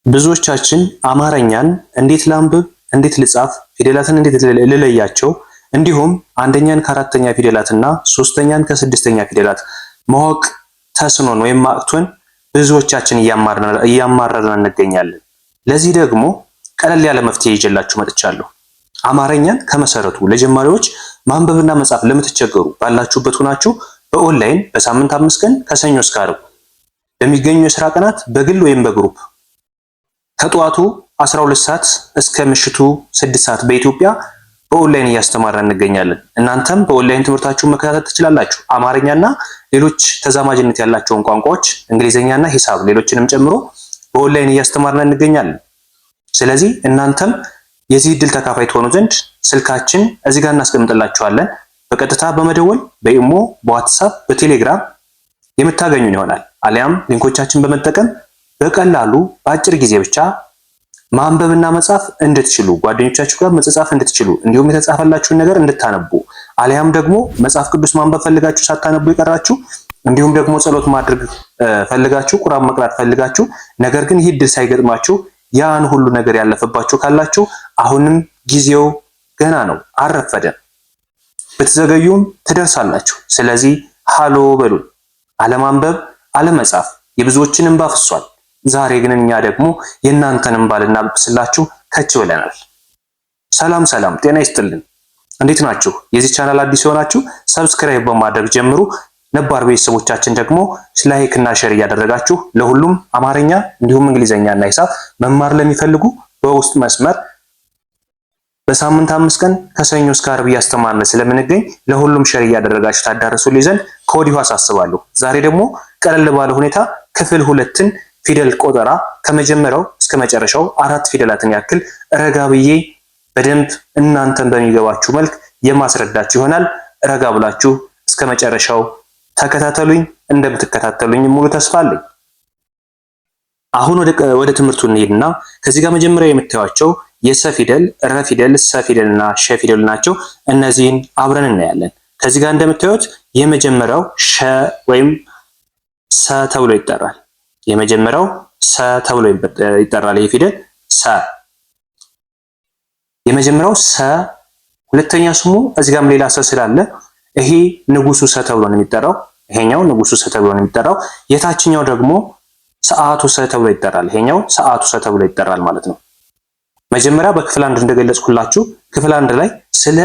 ብዙዎቻችን አማርኛን እንዴት ላንብብ፣ እንዴት ልጻፍ፣ ፊደላትን እንዴት ልለያቸው፣ እንዲሁም አንደኛን ከአራተኛ ፊደላትና ሶስተኛን ከስድስተኛ ፊደላት ማወቅ ተስኖን ወይም አቅቶን ብዙዎቻችን እያማረርን እንገኛለን። ለዚህ ደግሞ ቀለል ያለ መፍትሄ ይዤላችሁ መጥቻለሁ። አማርኛን ከመሰረቱ ለጀማሪዎች ማንበብና መጻፍ ለምትቸገሩ ባላችሁበት ሆናችሁ በኦንላይን በሳምንት 5 ቀን ከሰኞ እስከ ዓርብ በሚገኙ የስራ ቀናት በግል ወይም በግሩፕ ከጠዋቱ 12 ሰዓት እስከ ምሽቱ 6 ሰዓት በኢትዮጵያ በኦንላይን እያስተማረን እንገኛለን። እናንተም በኦንላይን ትምህርታችሁን መከታተል ትችላላችሁ። አማርኛና ሌሎች ተዛማጅነት ያላቸውን ቋንቋዎች እንግሊዝኛና ሂሳብ ሌሎችንም ጨምሮ በኦንላይን እያስተማረን እንገኛለን። ስለዚህ እናንተም የዚህ ዕድል ተካፋይ ትሆኑ ዘንድ ስልካችን እዚህ ጋር እናስቀምጥላችኋለን። በቀጥታ በመደወል በኢሞ፣ በዋትስአፕ፣ በቴሌግራም የምታገኙን ይሆናል። አሊያም ሊንኮቻችን በመጠቀም በቀላሉ በአጭር ጊዜ ብቻ ማንበብና መጻፍ እንድትችሉ፣ ጓደኞቻችሁ ጋር መጻፍ እንድትችሉ፣ እንዲሁም የተጻፈላችሁን ነገር እንድታነቡ፣ አሊያም ደግሞ መጽሐፍ ቅዱስ ማንበብ ፈልጋችሁ ሳታነቡ የቀራችሁ፣ እንዲሁም ደግሞ ጸሎት ማድረግ ፈልጋችሁ፣ ቁርአን መቅራት ፈልጋችሁ ነገር ግን ይህ ዕድል ሳይገጥማችሁ ያን ሁሉ ነገር ያለፈባችሁ ካላችሁ አሁንም ጊዜው ገና ነው፣ አልረፈደም። ብትዘገዩም ትደርሳላችሁ። ስለዚህ ሃሎ በሉን። አለማንበብ አለመጻፍ የብዙዎችን እንባ ፍሷል። ዛሬ ግን እኛ ደግሞ የእናንተን እንባ ልናብስላችሁ ከች ብለናል። ሰላም ሰላም፣ ጤና ይስጥልን። እንዴት ናችሁ? የዚህ ቻናል አዲስ የሆናችሁ ሰብስክራይብ በማድረግ ጀምሩ። ነባር ቤተሰቦቻችን ደግሞ ላይክ እና ሼር እያደረጋችሁ ለሁሉም አማርኛ እንዲሁም እንግሊዘኛ እና ሂሳብ መማር ለሚፈልጉ በውስጥ መስመር በሳምንት 5 ቀን ከሰኞ እስከ ዓርብ እያስተማርን ስለምንገኝ ለሁሉም ሼር እያደረጋችሁ ታዳርሱልኝ ዘንድ ከወዲሁ አሳስባለሁ። ዛሬ ደግሞ ቀለል ባለ ሁኔታ ክፍል 2ን ፊደል ቆጠራ ከመጀመሪያው እስከ መጨረሻው 4 ፊደላትን ያክል ረጋ ብዬ በደንብ እናንተን በሚገባችሁ መልክ የማስረዳችሁ ይሆናል። ረጋ ብላችሁ እስከ መጨረሻው ተከታተሉኝ። እንደምትከታተሉኝ ሙሉ ተስፋ አለኝ። አሁን ወደ ትምህርቱ እንሄድና ከዚህ ጋር መጀመሪያ የምታዩቸው የሰ ፊደል፣ ረ ፊደል፣ ሰ ፊደል እና ሸ ፊደል ናቸው። እነዚህን አብረን እናያለን። ከዚህ ጋር እንደምታዩት የመጀመሪያው ሸ ወይም ሰ ተብሎ ይጠራል። የመጀመሪያው ሰ ተብሎ ይጠራል። ይህ ፊደል ሰ የመጀመሪያው ሰ። ሁለተኛ ስሙ እዚህ ጋርም ሌላ ሰ ስላለ ይሄ ንጉሱ ሰ ተብሎ ነው የሚጠራው። ይሄኛው ንጉሱ ሰ ተብሎ ነው የሚጠራው። የታችኛው ደግሞ ሰዓቱ ሰ ተብሎ ይጠራል። ይሄኛው ሰዓቱ ሰ ተብሎ ይጠራል ማለት ነው። መጀመሪያ በክፍል 1 እንደገለጽኩላችሁ ክፍል 1 ላይ ስለ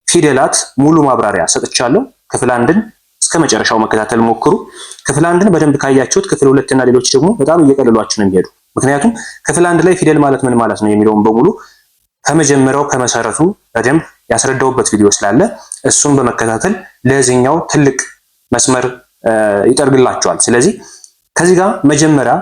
ፊደላት ሙሉ ማብራሪያ ሰጥቻለሁ። ክፍል 1ን እስከ መጨረሻው መከታተል ሞክሩ። ክፍል 1ን በደንብ ካያችሁት ክፍል 2 እና ሌሎች ደግሞ በጣም እየቀለሏችሁ ነው የሚሄዱ። ምክንያቱም ክፍል 1 ላይ ፊደል ማለት ምን ማለት ነው የሚለውን በሙሉ ከመጀመሪያው ከመሰረቱ በደንብ ያስረዳውበት ቪዲዮ ስላለ እሱን በመከታተል ለዚህኛው ትልቅ መስመር ይጠርግላችኋል። ስለዚህ ከዚህ ጋር መጀመሪያ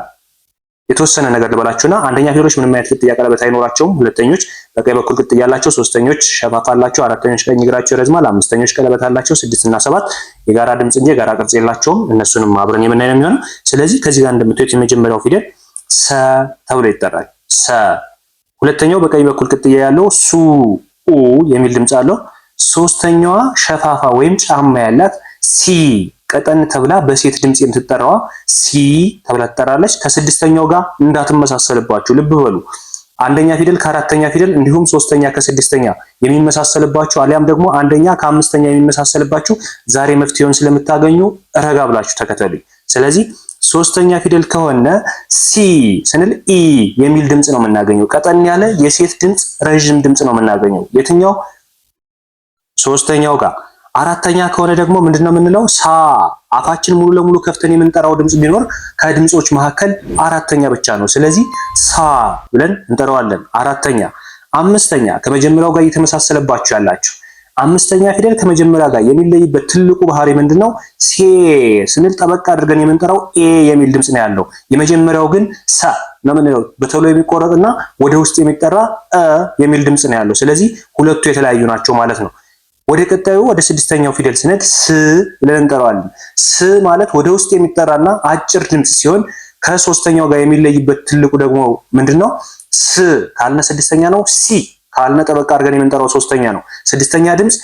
የተወሰነ ነገር ልበላችሁና አንደኛ ፊደሎች ምንም አይነት ቅጥያ ቀለበት አይኖራቸውም። ሁለተኞች በቀኝ በኩል ቅጥያ አላቸው። ሶስተኞች ሸፋፋ አላቸው። አራተኞች ቀኝ እግራቸው ይረዝማል። አምስተኞች ቀለበት አላቸው። 6 እና 7 የጋራ ድምጽ እንጂ የጋራ ቅርጽ የላቸውም። እነሱንም አብረን የምናይ ነው የሚሆነው። ስለዚህ ከዚህ ጋር እንደምታዩት የመጀመሪያው ፊደል ሰ ተብሎ ይጠራል። ሰ። ሁለተኛው በቀኝ በኩል ቅጥያ ያለው ሱ ኡ የሚል ድምጽ አለው። ሶስተኛዋ ሸፋፋ ወይም ጫማ ያላት ሲ ቀጠን ተብላ በሴት ድምጽ የምትጠራዋ ሲ ተብላ ትጠራለች። ከስድስተኛው ጋር እንዳትመሳሰልባችሁ ልብ በሉ። አንደኛ ፊደል ከአራተኛ ፊደል እንዲሁም ሶስተኛ ከስድስተኛ የሚመሳሰልባችሁ አሊያም ደግሞ አንደኛ ከአምስተኛ የሚመሳሰልባችሁ ዛሬ መፍትሄውን ስለምታገኙ ረጋ ብላችሁ ተከተሉኝ። ስለዚህ ሶስተኛ ፊደል ከሆነ ሲ ስንል ኢ የሚል ድምጽ ነው የምናገኘው። ቀጠን ያለ የሴት ድምጽ፣ ረጅም ድምጽ ነው የምናገኘው። የትኛው? ሶስተኛው ጋር። አራተኛ ከሆነ ደግሞ ምንድነው የምንለው? ሳ። አፋችን ሙሉ ለሙሉ ከፍተን የምንጠራው ድምጽ ቢኖር ከድምጾች መካከል አራተኛ ብቻ ነው። ስለዚህ ሳ ብለን እንጠራዋለን። አራተኛ። አምስተኛ ከመጀመሪያው ጋር እየተመሳሰለባችሁ ያላችሁ አምስተኛ ፊደል ከመጀመሪያ ጋር የሚለይበት ትልቁ ባህሪ ምንድነው? ሴ ስንል ጠበቅ አድርገን የምንጠራው ኤ የሚል ድምጽ ነው ያለው። የመጀመሪያው ግን ሰ ነው የምንለው። በተሎ የሚቆረጥና ወደ ውስጥ የሚጠራ የሚል ድምጽ ነው ያለው። ስለዚህ ሁለቱ የተለያዩ ናቸው ማለት ነው። ወደ ቀጣዩ ወደ ስድስተኛው ፊደል ስንሄድ ስ ብለን እንጠራዋለን። ስ ማለት ወደ ውስጥ የሚጠራና አጭር ድምጽ ሲሆን ከሶስተኛው ጋር የሚለይበት ትልቁ ደግሞ ምንድነው? ስ ካልነ ስድስተኛ ነው። ሲ ካልነ ጠበቅ አድርገን የምንጠራው ሶስተኛ ነው። ስድስተኛ ድምጽ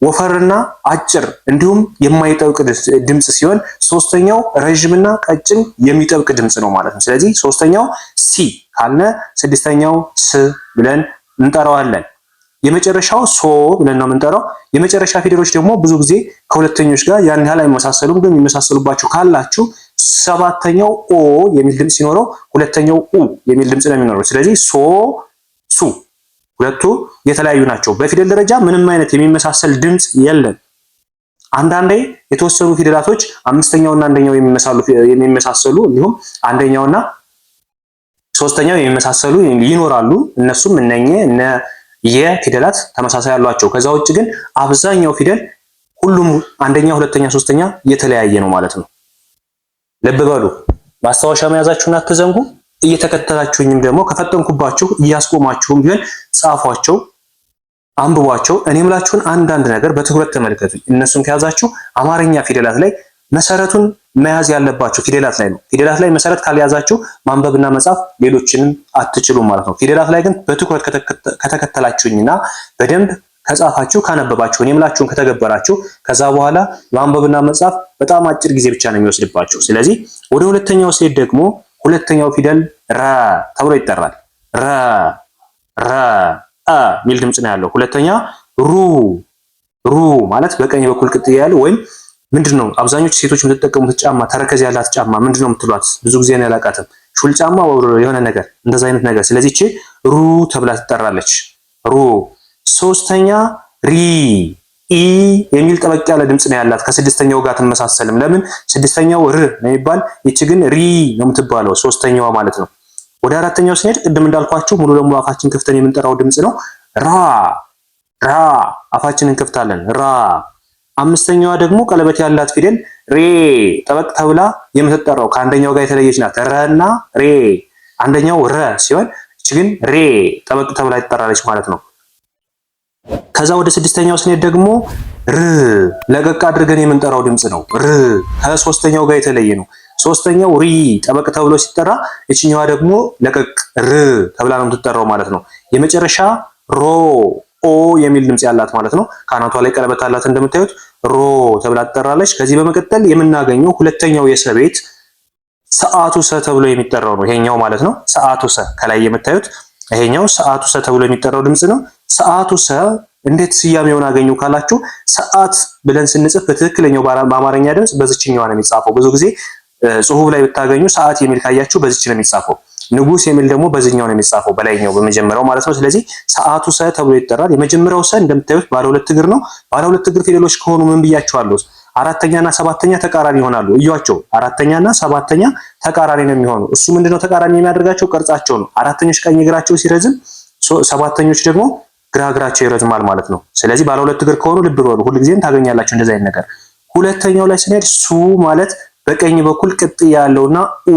ወፈርና አጭር እንዲሁም የማይጠብቅ ድምጽ ሲሆን ሶስተኛው ረጅምና ቀጭን የሚጠብቅ ድምጽ ነው ማለት ነው። ስለዚህ ሶስተኛው ሲ ካልነ ስድስተኛው ስ ብለን እንጠራዋለን። የመጨረሻው ሶ ብለን ነው የምንጠራው። የመጨረሻ ፊደሎች ደግሞ ብዙ ጊዜ ከሁለተኞች ጋር ያን ያህል አይመሳሰሉም፣ ግን የሚመሳሰሉባችሁ ካላችሁ ሰባተኛው ኦ የሚል ድምጽ ሲኖረው ሁለተኛው ኡ የሚል ድምጽ ነው የሚኖረው። ስለዚህ ሶ ሱ ሁለቱ የተለያዩ ናቸው። በፊደል ደረጃ ምንም አይነት የሚመሳሰል ድምጽ የለም። አንዳንዴ የተወሰኑ ፊደላቶች አምስተኛውና አንደኛው የሚመሳሰሉ እንዲሁም አንደኛውና ሶስተኛው የሚመሳሰሉ ይኖራሉ። እነሱም እነ የፊደላት ተመሳሳይ አሏቸው። ከዛ ውጭ ግን አብዛኛው ፊደል ሁሉም አንደኛ፣ ሁለተኛ፣ ሶስተኛ የተለያየ ነው ማለት ነው። ልብ በሉ። ማስታወሻ መያዛችሁን አትዘንጉ። እየተከተላችሁኝም ደግሞ ከፈጠንኩባችሁ እያስቆማችሁም ቢሆን ጻፏቸው፣ አንብቧቸው። እኔ የምላችሁን አንዳንድ ነገር በትኩረት ተመልከቱ። እነሱን ከያዛችሁ አማርኛ ፊደላት ላይ መሰረቱን መያዝ ያለባችሁ ፊደላት ላይ ነው። ፊደላት ላይ መሰረት ካልያዛችሁ ማንበብና መጻፍ ሌሎችንም አትችሉም ማለት ነው። ፊደላት ላይ ግን በትኩረት ከተከተላችሁኝና በደንብ ከጻፋችሁ ካነበባችሁ እኔ የምላችሁን ከተገበራችሁ ከዛ በኋላ ማንበብና መጻፍ በጣም አጭር ጊዜ ብቻ ነው የሚወስድባችሁ። ስለዚህ ወደ ሁለተኛው ሲሄድ ደግሞ ሁለተኛው ፊደል ረ ተብሎ ይጠራል። ረ ሚል ድምጽ ነው ያለው። ሁለተኛ ሩ ማለት በቀኝ በኩል ቅጥያ ያለው ወይም ምንድነው አብዛኞቹ ሴቶች የምትጠቀሙት ጫማ ተረከዝ ያላት ጫማ ምንድነው የምትሏት? ብዙ ጊዜ ነው ያላቃተም ሹል ጫማ የሆነ ነገር እንደዛ አይነት ነገር። ስለዚህ እቺ ሩ ተብላ ትጠራለች። ሩ። ሶስተኛ ሪ ኢ የሚል ጠበቅ ያለ ድምጽ ነው ያላት። ከስድስተኛው ጋር ትመሳሰልም። ለምን ስድስተኛው ር ነው የሚባል፣ ይቺ ግን ሪ ነው የምትባለው ሶስተኛዋ ማለት ነው። ወደ አራተኛው ስንሄድ ቅድም እንዳልኳችሁ ሙሉ ለሙሉ አፋችን ከፍተን የምንጠራው ድምጽ ነው። ራ አፋችንን እንከፍታለን። ራ። አምስተኛዋ ደግሞ ቀለበት ያላት ፊደል ሬ ጠበቅ ተብላ የምትጠራው ከአንደኛው ጋር የተለየች ናት። ረና ሬ አንደኛው ረ ሲሆን እቺ ግን ሬ ጠበቅ ተብላ ትጠራለች ማለት ነው። ከዛ ወደ ስድስተኛው ስንሄድ ደግሞ ር ለቀቅ አድርገን የምንጠራው ድምጽ ነው። ር ከሶስተኛው ጋር የተለየ ነው። ሶስተኛው ሪ ጠበቅ ተብሎ ሲጠራ እቺኛዋ ደግሞ ለቀቅ ር ተብላ ነው የምትጠራው ማለት ነው። የመጨረሻ ሮ ኦ የሚል ድምጽ ያላት ማለት ነው። ካናቷ ላይ ቀለበት አላት እንደምታዩት ሮ ተብላ ትጠራለች። ከዚህ በመቀጠል የምናገኘው ሁለተኛው የሰ ቤት ሰዓቱ ሰ ተብሎ የሚጠራው ነው ይሄኛው ማለት ነው። ሰዓቱ ሰ ከላይ የምታዩት ይሄኛው ሰዓቱ ሰ ተብሎ የሚጠራው ድምጽ ነው። ሰዓቱ ሰ እንዴት ስያሜውን አገኙ ካላችሁ ሰዓት ብለን ስንጽፍ በትክክለኛው በአማርኛ ድምጽ በዚህኛው ነው የሚጻፈው። ብዙ ጊዜ ጽሁፍ ላይ ብታገኙ ሰዓት የሚል ካያችሁ በዚህች ነው የሚጻፈው። ንጉስ የሚል ደግሞ በዚህኛው ነው የሚጻፈው በላይኛው በመጀመሪያው ማለት ነው። ስለዚህ ሰዓቱ ሰ ተብሎ ይጠራል። የመጀመሪያው ሰ እንደምታዩት ባለ ሁለት እግር ነው። ባለ ሁለት እግር ፊደሎች ከሆኑ ምን ብያቸዋለሁ? አራተኛና ሰባተኛ ተቃራኒ ይሆናሉ። እዩዋቸው። አራተኛና ሰባተኛ ተቃራኒ ነው የሚሆኑ። እሱ ምንድነው ተቃራኒ የሚያደርጋቸው? ቅርጻቸው ነው። አራተኞች ቀኝ እግራቸው ሲረዝም ሰባተኞች ደግሞ ግራ እግራቸው ይረዝማል ማለት ነው። ስለዚህ ባለ ሁለት እግር ከሆኑ ልብ በሉ፣ ሁልጊዜም ታገኛላችሁ እንደዛ አይነት ነገር። ሁለተኛው ላይ ስንሄድ ሱ ማለት በቀኝ በኩል ቅጥ ያለውና ኡ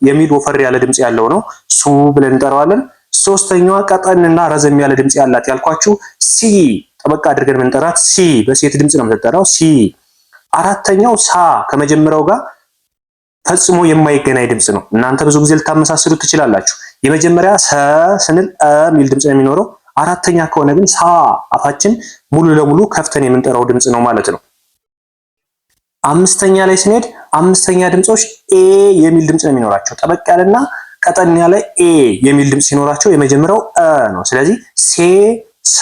የሚል ወፈር ያለ ድምጽ ያለው ነው። ሱ ብለን እንጠራዋለን። ሶስተኛዋ ቀጠንና ረዘም ያለ ድምጽ ያላት ያልኳችሁ ሲ ጠበቃ አድርገን የምንጠራት ሲ በሴት ድምጽ ነው የምትጠራው ሲ። አራተኛው ሳ ከመጀመሪያው ጋር ፈጽሞ የማይገናኝ ድምጽ ነው። እናንተ ብዙ ጊዜ ልታመሳስሉት ትችላላችሁ። የመጀመሪያ ሰ ስንል የሚል ድምጽ ነው የሚኖረው። አራተኛ ከሆነ ግን ሳ አፋችን ሙሉ ለሙሉ ከፍተን የምንጠራው ድምጽ ነው ማለት ነው። አምስተኛ ላይ ስንሄድ አምስተኛ ድምጾች ኤ የሚል ድምጽ ነው የሚኖራቸው። ጠበቅ ያለና ቀጠን ያለ ኤ የሚል ድምጽ ሲኖራቸው የመጀመሪያው ነው። ስለዚህ ሴ ሰ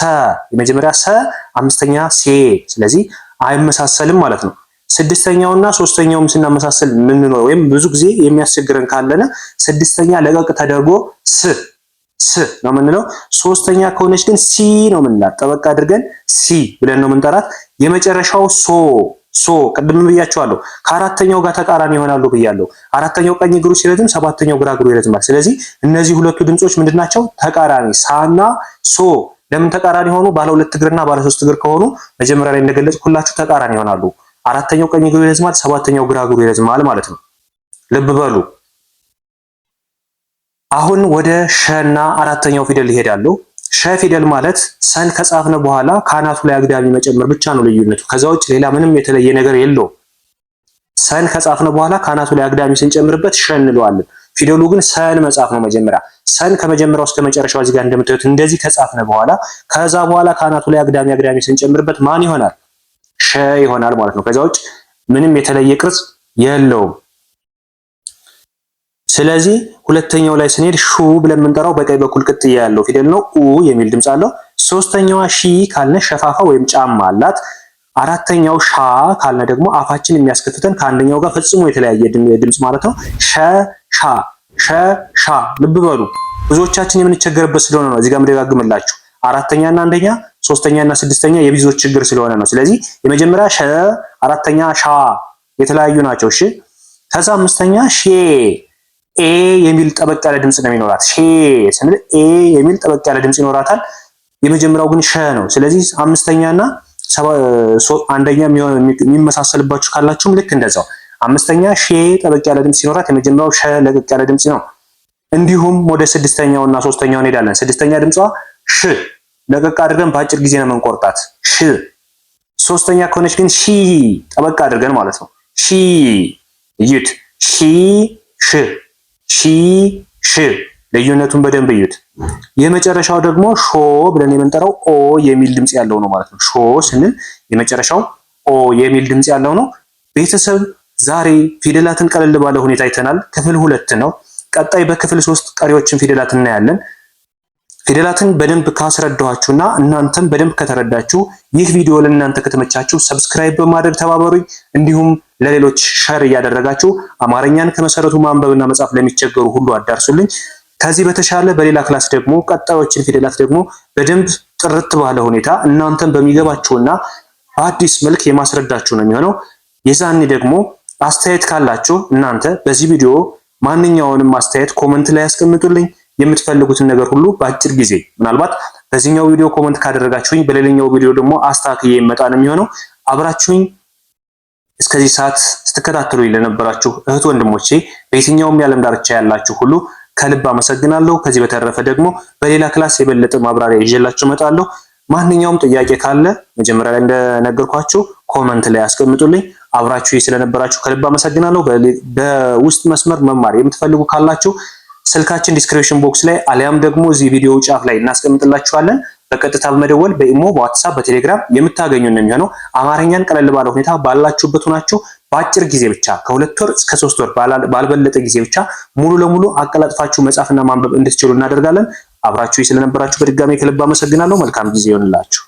የመጀመሪያ ሰ አምስተኛ ሴ። ስለዚህ አይመሳሰልም ማለት ነው። ስድስተኛውና ሶስተኛውም ስናመሳሰል ምን ነው ወይም ብዙ ጊዜ የሚያስቸግረን ካለነ ስድስተኛ ለቀቅ ተደርጎ ስ ነው የምንለው። ሶስተኛ ከሆነች ግን ሲ ነው የምንላት። ጠበቅ አድርገን ሲ ብለን ነው የምንጠራት። የመጨረሻው ሶ ቅድም ብያቸዋለሁ ከአራተኛው ጋር ተቃራኒ ይሆናሉ ብያለሁ። አራተኛው ቀኝ እግሩ ሲረዝም ሰባተኛው ግራ እግሩ ይረዝማል። ስለዚህ እነዚህ ሁለቱ ድምጾች ምንድናቸው? ተቃራኒ። ሳና ሶ ለምን ተቃራኒ ሆኑ? ባለ ሁለት እግርና ባለ ሶስት እግር ከሆኑ መጀመሪያ ላይ እንደገለጽኩላችሁ ተቃራኒ ይሆናሉ። አራተኛው ቀኝ እግሩ ይረዝማል፣ ሰባተኛው ግራ እግሩ ይረዝማል ማለት ነው። ልብ በሉ። አሁን ወደ ሸና አራተኛው ፊደል ይሄዳሉ። ሸ ፊደል ማለት ሰን ከጻፍነ በኋላ ካናቱ ላይ አግዳሚ መጨመር ብቻ ነው ልዩነቱ። ከዛ ውጭ ሌላ ምንም የተለየ ነገር የለውም። ሰን ከጻፍነ በኋላ ካናቱ ላይ አግዳሚ ስንጨምርበት ሸ እንለዋለን። ፊደሉ ግን ሰን መጻፍ ነው መጀመሪያ። ሰን ከመጀመሪያው እስከ መጨረሻው እዚህ ጋር እንደምታዩት እንደዚህ ከጻፍነ በኋላ ከዛ በኋላ ካናቱ ላይ አግዳሚ ስንጨምርበት ማን ይሆናል? ሸ ይሆናል ማለት ነው። ከዛ ውጭ ምንም የተለየ ቅርጽ የለውም። ስለዚህ ሁለተኛው ላይ ስንሄድ ሹ ብለን የምንጠራው በቀኝ በኩል ቅጥያ ያለው ፊደል ነው። ኡ የሚል ድምጽ አለው። ሶስተኛዋ ሺ ካልነ ሸፋፋ ወይም ጫማ አላት። አራተኛው ሻ ካልነ ደግሞ አፋችን የሚያስከፍተን ከአንደኛው ጋር ፈጽሞ የተለያየ ድምጽ ማለት ነው። ሸ ሻ ሸ ሻ። ልብ በሉ ብዙዎቻችን የምንቸገርበት ስለሆነ ነው እዚህ ጋር የምደጋግምላችሁ። አራተኛና አንደኛ፣ ሶስተኛና ስድስተኛ የብዙዎች ችግር ስለሆነ ነው። ስለዚህ የመጀመሪያ ሸ፣ አራተኛ ሻ የተለያዩ ናቸው። እሺ ከዛ አምስተኛ ሼ ኤ የሚል ጠበቅ ያለ ድምጽ ነው የሚኖራት። ሼ ስንል ኤ የሚል ጠበቅ ያለ ድምጽ ይኖራታል። የመጀመሪያው ግን ሸ ነው። ስለዚህ አምስተኛና አንደኛ የሚመሳሰልባችሁ ካላችሁም ልክ እንደዛው አምስተኛ ሼ ጠበቅ ያለ ድምጽ ሲኖራት የመጀመሪያው ሸ ለቀቅ ያለ ድምጽ ነው። እንዲሁም ወደ ስድስተኛውና ሶስተኛው እንሄዳለን። ስድስተኛ ድምጿ ሽ ለቀቅ አድርገን በአጭር ጊዜ ነው የምንቆርጣት ሽ። ሶስተኛ ከሆነች ግን ሺ ጠበቅ አድርገን ማለት ነው ሺ። እዩት ሺ ሽ ሺ ሽ ልዩነቱን በደንብ እዩት። የመጨረሻው ደግሞ ሾ ብለን የምንጠራው ኦ የሚል ድምጽ ያለው ነው ማለት ነው። ሾ ስንል የመጨረሻው ኦ የሚል ድምጽ ያለው ነው። ቤተሰብ ዛሬ ፊደላትን ቀለል ባለ ሁኔታ አይተናል። ክፍል 2 ነው። ቀጣይ በክፍል 3 ቀሪዎችን ፊደላት እናያለን። ፊደላትን በደንብ ካስረዳኋችሁና እናንተም በደንብ ከተረዳችሁ ይህ ቪዲዮ ለእናንተ ከተመቻችሁ ሰብስክራይብ በማድረግ ተባበሩኝ። እንዲሁም ለሌሎች ሸር እያደረጋችሁ አማርኛን ከመሰረቱ ማንበብና መጻፍ ለሚቸገሩ ሁሉ አዳርሱልኝ። ከዚህ በተሻለ በሌላ ክላስ ደግሞ ቀጣዮችን ፊደላት ደግሞ በደንብ ጥርት ባለ ሁኔታ እናንተም በሚገባችሁና በአዲስ መልክ የማስረዳችሁ ነው የሚሆነው። የዛኔ ደግሞ አስተያየት ካላችሁ እናንተ በዚህ ቪዲዮ ማንኛውንም አስተያየት ኮመንት ላይ ያስቀምጡልኝ። የምትፈልጉትን ነገር ሁሉ በአጭር ጊዜ ምናልባት በዚህኛው ቪዲዮ ኮመንት ካደረጋችሁኝ በሌላኛው ቪዲዮ ደግሞ አስተካክዬ ይመጣ ነው የሚሆነው። አብራችሁኝ እስከዚህ ሰዓት ስትከታተሉኝ ለነበራችሁ እህት ወንድሞቼ በየትኛውም የዓለም ዳርቻ ያላችሁ ሁሉ ከልብ አመሰግናለሁ። ከዚህ በተረፈ ደግሞ በሌላ ክላስ የበለጠ ማብራሪያ ይዤላችሁ እመጣለሁ። ማንኛውም ጥያቄ ካለ መጀመሪያ ላይ እንደነገርኳችሁ ኮመንት ላይ አስቀምጡልኝ። አብራችሁ ስለነበራችሁ ከልብ አመሰግናለሁ። በውስጥ መስመር መማር የምትፈልጉ ካላችሁ ስልካችን ዲስክሪፕሽን ቦክስ ላይ አሊያም ደግሞ እዚህ ቪዲዮ ጫፍ ላይ እናስቀምጥላችኋለን። በቀጥታ በመደወል በኢሞ፣ በዋትስአፕ፣ በቴሌግራም የምታገኙን ነው የሚሆነው። አማርኛን ቀለል ባለ ሁኔታ ባላችሁበት ሆናችሁ በአጭር ጊዜ ብቻ ከ2 ወር እስከ 3 ወር ባልበለጠ ጊዜ ብቻ ሙሉ ለሙሉ አቀላጥፋችሁ መጻፍና ማንበብ እንድትችሉ እናደርጋለን። አብራችሁ ስለነበራችሁ በድጋሚ ከልብ አመሰግናለሁ። መልካም ጊዜ ይሆንላችሁ።